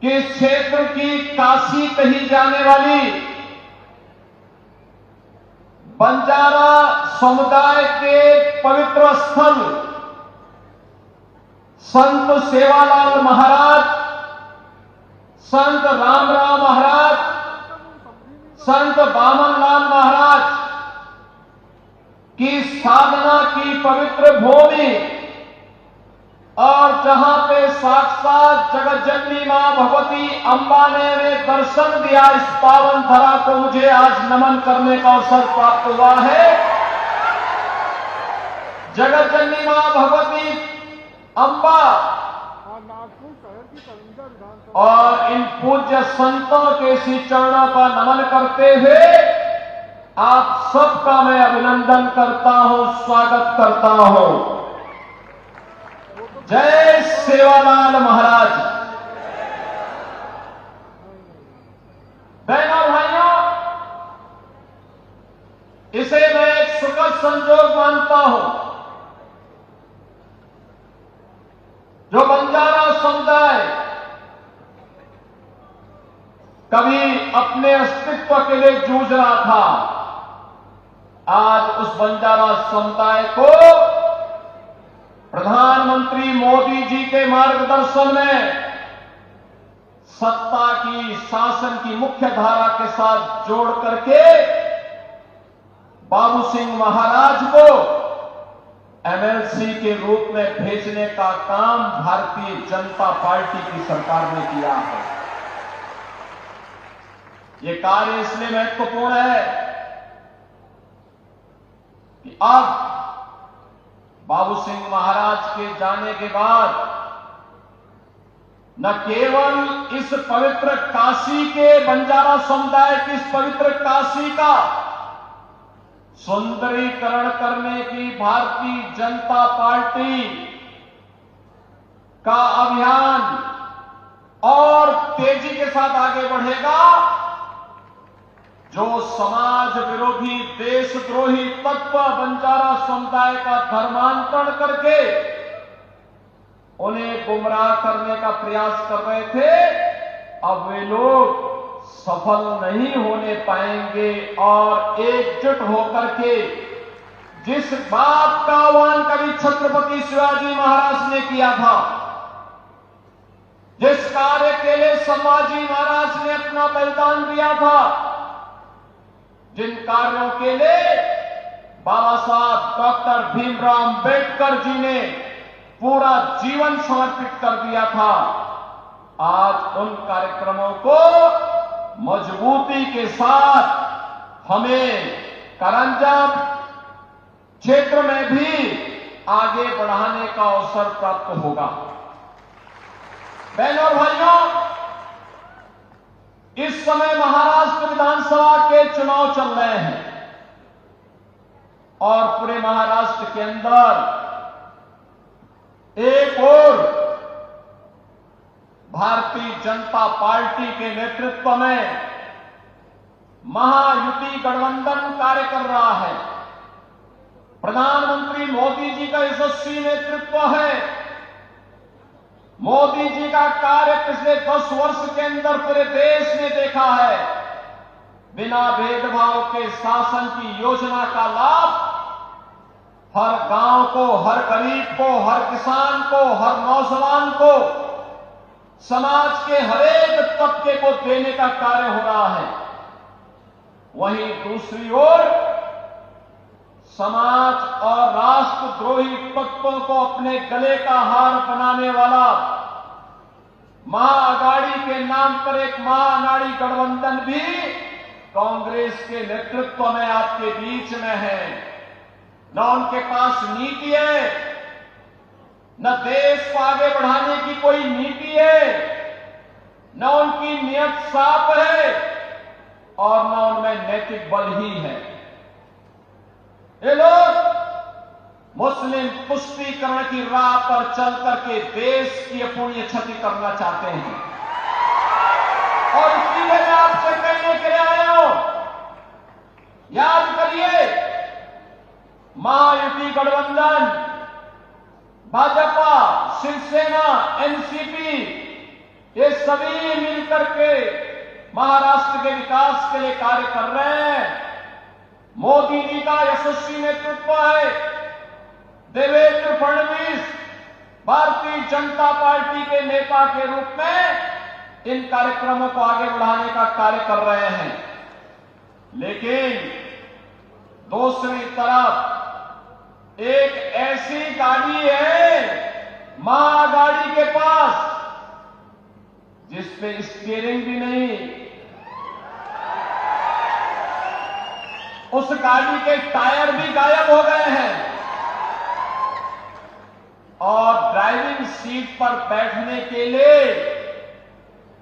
कि इस क्षेत्र की काशी कही जाने वाली बंजारा समुदाय के पवित्र स्थल संत सेवालाल महाराज, संत रामराव महाराज, संत बामनलाल महाराज की साधना की पवित्र भूमि और जहां पे साक्षात जगत जननी मां भगवती अंबा ने दर्शन दिया, इस पावन धरा को मुझे आज नमन करने का अवसर प्राप्त हुआ है। जगत जननी मां भगवती अंबा और इन पूज्य संतों के श्री चरणों का नमन करते हुए आप सबका मैं अभिनंदन करता हूं, स्वागत करता हूं। जय सेवालाल महाराज। बहनों भाइयों, इसे मैं एक सुखद संजोग मानता हूं जो बंजारा समुदाय कभी अपने अस्तित्व के लिए जूझ रहा था, आज उस बंजारा समुदाय को प्रधानमंत्री मोदी जी के मार्गदर्शन में सत्ता की, शासन की मुख्य धारा के साथ जोड़ करके बाबू सिंह महाराज को एमएलसी के रूप में भेजने का काम भारतीय जनता पार्टी की सरकार ने किया है। ये कार्य इसलिए महत्वपूर्ण है कि अब बाबू सिंह महाराज के जाने के बाद न केवल इस पवित्र काशी के बंजारा समुदाय की इस पवित्र काशी का सुंदरीकरण करने की भारतीय जनता पार्टी का अभियान और तेजी के साथ आगे बढ़ेगा। जो समाज विरोधी, देशद्रोही तत्व बंजारा समुदाय का धर्मांतरण करके उन्हें गुमराह करने का प्रयास कर रहे थे, अब वे लोग सफल नहीं होने पाएंगे और एकजुट होकर के जिस बात का आह्वान कभी छत्रपति शिवाजी महाराज ने किया था, जिस कार्य के लिए संभाजी महाराज ने अपना बलिदान दिया था, जिन कार्यों के लिए बाबा साहब डॉक्टर भीमराव अंबेडकर जी ने पूरा जीवन समर्पित कर दिया था, आज उन कार्यक्रमों को मजबूती के साथ हमें करंजम क्षेत्र में भी आगे बढ़ाने का अवसर प्राप्त होगा। बहनों और भाइयों, इस समय महाराष्ट्र विधानसभा के चुनाव चल रहे हैं और पूरे महाराष्ट्र के अंदर एक और भारतीय जनता पार्टी के नेतृत्व में महायुति गठबंधन कार्य कर रहा है। प्रधानमंत्री मोदी जी का यशस्वी नेतृत्व है। मोदी जी का कार्य पिछले 10 वर्ष के अंदर पूरे देश ने देखा है। बिना भेदभाव के शासन की योजना का लाभ हर गांव को, हर गरीब को, हर किसान को, हर नौजवान को, समाज के हरेक तबके को देने का कार्य हो रहा है। वहीं दूसरी ओर समाज और राष्ट्रद्रोही तत्वों को अपने गले का हार बनाने वाला महाअघाड़ी के नाम पर एक महाअघाड़ी गठबंधन भी कांग्रेस के नेतृत्व में आपके बीच में है। न उनके पास नीति है, न देश को आगे बढ़ाने की कोई नीति है, न उनकी नियत साफ है और न उनमें नैतिक बल ही है। ये लोग मुस्लिम पुष्टिकरण की राह पर चल करके देश की अपूर्णीय क्षति करना चाहते हैं और इसलिए मैं आपसे कहने के लिए आया हूं, याद करिए, महायुति गठबंधन भाजपा, शिवसेना, एनसीपी ये सभी मिलकर के महाराष्ट्र के विकास के लिए कार्य कर रहे हैं। मोदी जी का यशस्वी नेतृत्व है। देवेंद्र फडणवीस भारतीय जनता पार्टी के नेता के रूप में इन कार्यक्रमों को आगे बढ़ाने का कार्य कर रहे हैं। लेकिन दूसरी तरफ एक ऐसी गाड़ी है महागाड़ी के पास जिसपे स्टीयरिंग भी नहीं, उस गाड़ी के टायर भी गायब हो गए हैं और ड्राइविंग सीट पर बैठने के लिए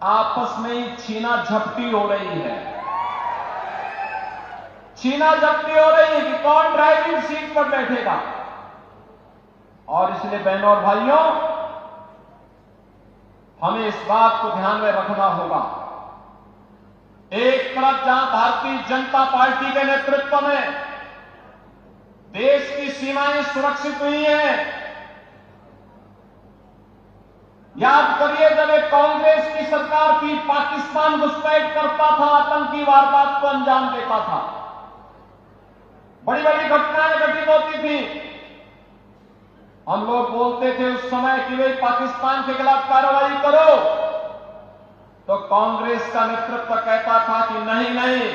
आपस में ही छीना झपटी हो रही है। छीना झपटी हो रही है कि कौन ड्राइविंग सीट पर बैठेगा। और इसलिए बहनों और भाइयों, हमें इस बात को ध्यान में रखना होगा। एक तरफ जहां भारतीय जनता पार्टी के नेतृत्व में देश की सीमाएं सुरक्षित हुई हैं। याद करिए, जब एक कांग्रेस की सरकार थी, पाकिस्तान घुसपैठ करता था, आतंकी वारदात को अंजाम देता था, बड़ी बड़ी घटनाएं घटित होती थी। हम लोग बोलते थे उस समय कि भाई पाकिस्तान के खिलाफ कार्रवाई करो, तो कांग्रेस का नेतृत्व कहता था कि नहीं नहीं,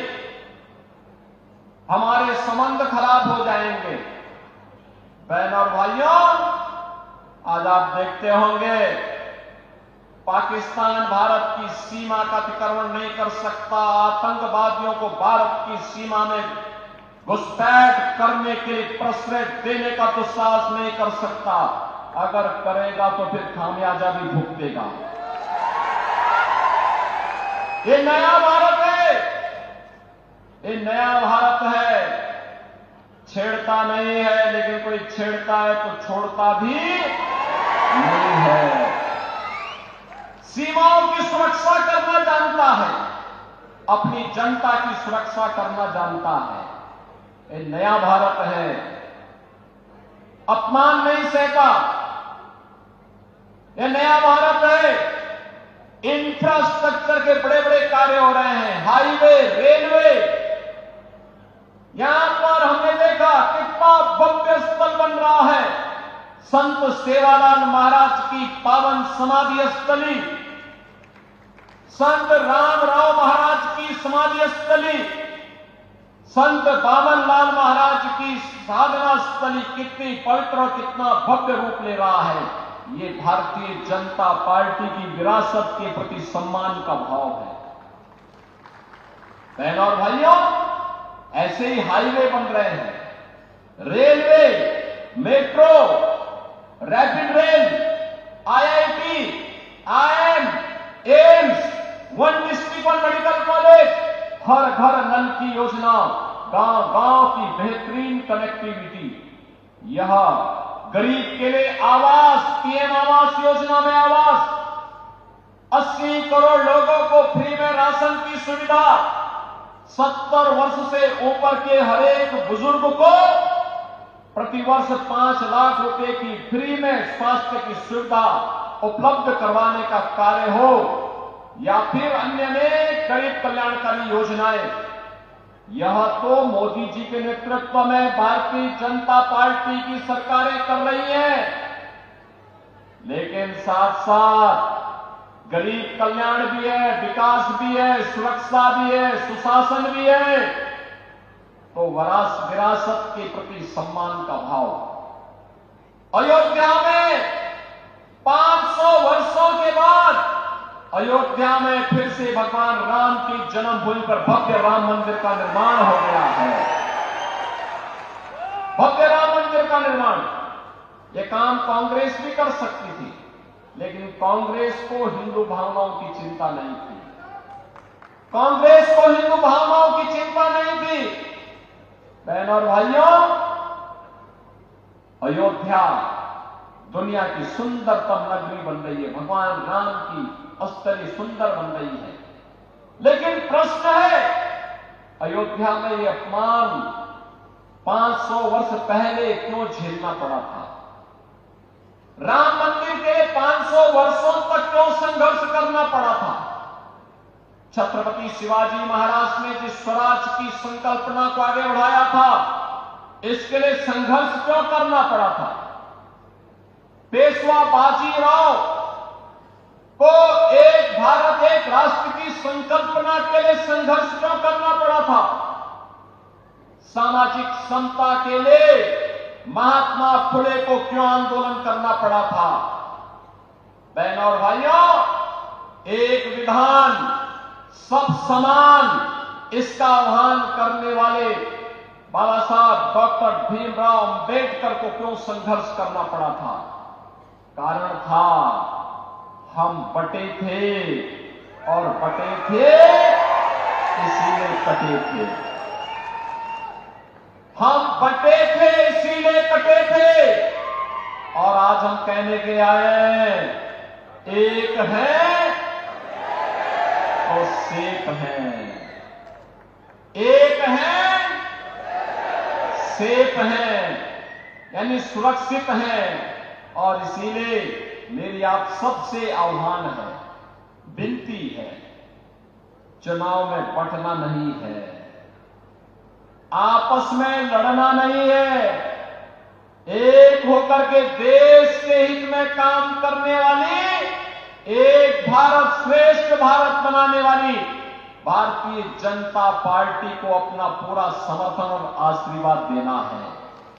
हमारे संबंध खराब हो जाएंगे। बहन और भाइयों, आज आप देखते होंगे पाकिस्तान भारत की सीमा का अतिक्रमण नहीं कर सकता, आतंकवादियों को भारत की सीमा में घुसपैठ करने के लिए प्रश्रय देने का दुस्साहस नहीं कर सकता। अगर करेगा तो फिर खामियाजा भी भुगतेगा। ये नया भारत है, ये नया भारत है। छेड़ता नहीं है, लेकिन कोई छेड़ता है तो छोड़ता भी नहीं है। सीमाओं की सुरक्षा करना जानता है, अपनी जनता की सुरक्षा करना जानता है। ये नया भारत है। अपमान नहीं सहता। ये नया भारत है। इंफ्रास्ट्रक्चर के बड़े बड़े कार्य हो रहे हैं, हाईवे, रेलवे। यहां पर हमने देखा कितना भव्य स्थल बन रहा है। संत सेवालाल महाराज की पावन समाधि स्थली, संत रामराव महाराज की समाधि स्थली, संत बामनलाल महाराज की साधना स्थली कितनी पवित्र और कितना भव्य रूप ले रहा है। ये भारतीय जनता पार्टी की विरासत के प्रति सम्मान का भाव है। बहनों और भाइयों, ऐसे ही हाईवे बन रहे हैं, railway, metro, rapid rail, IIT, IIM, AIIMS, one district one medical college, हर घर नल की योजना, गांव गांव की बेहतरीन कनेक्टिविटी। यह गरीब के लिए आवास, पीएम आवास योजना में आवास, 80 करोड़ लोगों को फ्री में राशन की सुविधा, 70 वर्ष से ऊपर के हर एक बुजुर्ग को प्रतिवर्ष 5 लाख रुपए की फ्री में स्वास्थ्य की सुविधा उपलब्ध करवाने का कार्य हो, या फिर अन्य अनेक गरीब कल्याणकारी योजनाएं। यह तो मोदी जी के नेतृत्व में भारतीय जनता पार्टी की सरकारें कर रही हैं। लेकिन साथ साथ गरीब कल्याण भी है, विकास भी है, सुरक्षा भी है, सुशासन भी है। तो विरासत के प्रति सम्मान का भाव। अयोध्या में 500 वर्षों के बाद अयोध्या में फिर से भगवान राम की जन्मभूमि पर भव्य राम मंदिर का निर्माण हो गया है। भव्य राम मंदिर का निर्माण, यह काम कांग्रेस भी कर सकती थी, लेकिन कांग्रेस को हिंदू भावनाओं की चिंता नहीं थी। कांग्रेस को हिंदू भावनाओं की चिंता नहीं थी। बहनों और भाइयों, अयोध्या दुनिया की सुंदरतम नगरी बन रही है, भगवान राम की स्थली सुंदर बन रही है। लेकिन प्रश्न है, अयोध्या में यह अपमान 500 वर्ष पहले क्यों झेलना पड़ा था? राम मंदिर के 500 वर्षों तक क्यों संघर्ष करना पड़ा था? छत्रपति शिवाजी महाराज ने जिस स्वराज की संकल्पना को आगे बढ़ाया था, इसके लिए संघर्ष क्यों करना पड़ा था? पेशवा बाजीराव को एक भारत एक राष्ट्र की संकल्पना के लिए संघर्ष क्यों करना पड़ा था? सामाजिक समता के लिए महात्मा फुले को क्यों आंदोलन करना पड़ा था? बहनों और भाइयों, एक विधान सब समान, इसका आह्वान करने वाले बाबा साहब डॉक्टर भीमराव अंबेडकर को क्यों संघर्ष करना पड़ा था? कारण था हम बटे थे, और बटे थे इसीलिए कटे थे। हम बटे थे इसीलिए कटे थे, और आज हम कहने के आए एक है और सेफ हैं, एक है सेफ हैं, यानी सुरक्षित हैं। और इसीलिए मेरी आप सबसे आह्वान है, विनती है, चुनाव में बंटना नहीं है, आपस में लड़ना नहीं है, एक होकर के देश के हित में काम करने वाली, एक भारत श्रेष्ठ भारत बनाने वाली भारतीय जनता पार्टी को अपना पूरा समर्थन और आशीर्वाद देना है।